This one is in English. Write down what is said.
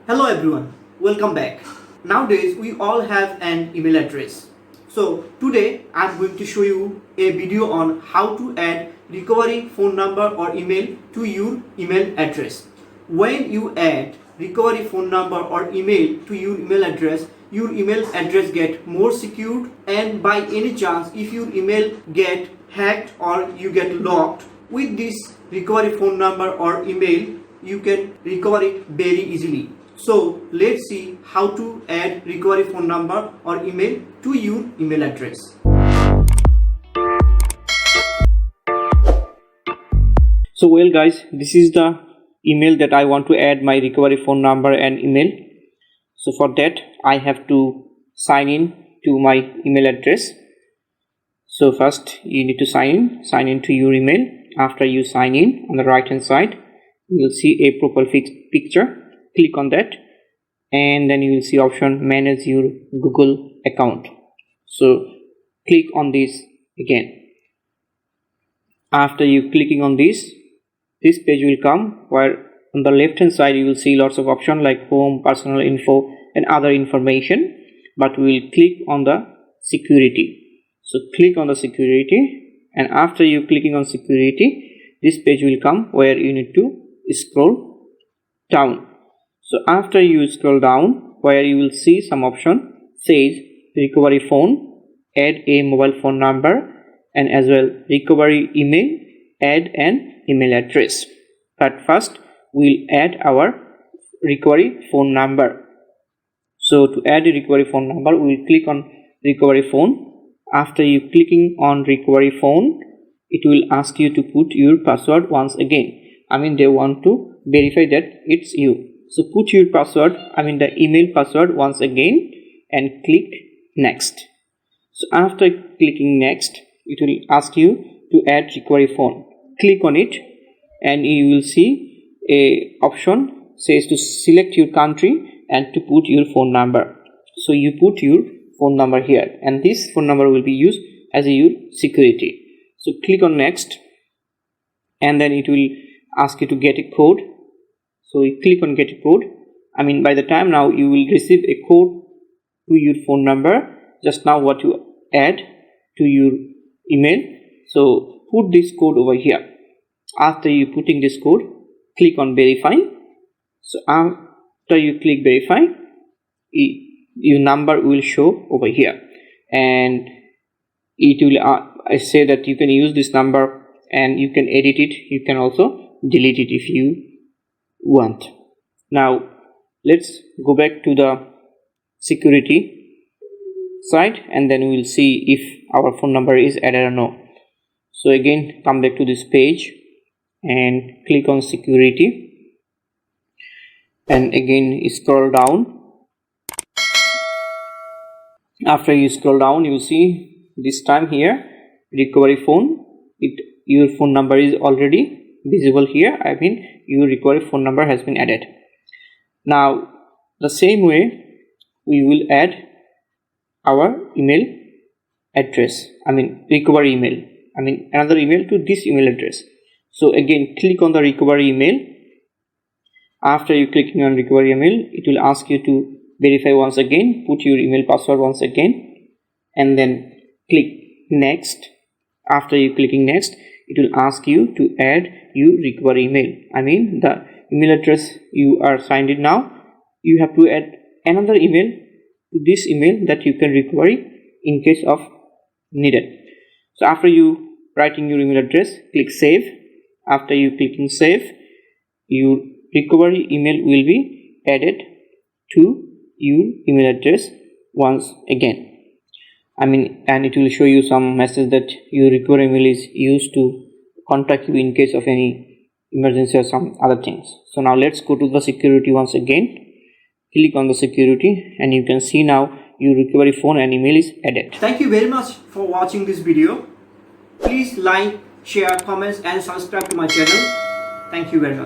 Hello everyone, welcome back. Nowadays we all have an email address. So today I'm going to show you a video on how to add recovery phone number or email to your email address. When you add recovery phone number or email to your email address get more secure, and by any chance if your email get hacked or you get locked, with this recovery phone number or email you can recover it very easily. So let's see how to add recovery phone number or email to your email address. So well guys, this is the email that I want to add my recovery phone number and email. So for that I have to sign in to my email address. So first you need to sign in to your email. After you sign in, on the right hand side you will see a profile picture. Click on that and then you will see option manage your Google account. So click on this again. After you clicking on this page will come, where on the left hand side you will see lots of options like home, personal info and other information, but we will click on the security. So click on the security, and after you clicking on security, this page will come where you need to scroll down. So after you scroll down, where you will see some option says recovery phone, add a mobile phone number, and as well recovery email, add an email address. But first we'll add our recovery phone number. So to add a recovery phone number, we will click on recovery phone. After you clicking on recovery phone, it will ask you to put your password once again. They want to verify that it's you. So put your password, the email password once again and click next. So after clicking next, it will ask you to add recovery phone. Click on it and you will see a option says to select your country and to put your phone number. So you put your phone number here, and this phone number will be used as your security. So click on next and then it will ask you to get a code. So you click on get a code. By the time now you will receive a code to your phone number, just now what you add to your email. So put this code over here. After you putting this code, click on verify. So after you click verify, your number will show over here, and it will say that you can use this number and you can edit it. You can also delete it if you want. Now let's go back to the security side and then we will see if our phone number is added or no. So again come back to this page and click on security, and again scroll down. After you scroll down, you will see this time here recovery phone. Your phone number is already visible here. Your recovery phone number has been added. Now the same way we will add our email address, recovery email, another email to this email address. So again click on the recovery email. After you clicking on recovery email, it will ask you to verify once again, put your email password once again and then click next. After you clicking next, it will ask you to add your recovery email. The email address you are signed in now, you have to add another email to this email that you can recover in case of needed. So after you writing your email address, click save. After you clicking save, your recovery email will be added to your email address once again. And it will show you some message that your recovery email is used to contact you in case of any emergency or some other things. So now let's go to the security once again. Click on the security and you can see now your recovery phone and email is added. Thank you very much for watching this video. Please like, share, comments and subscribe to my channel. Thank you very much.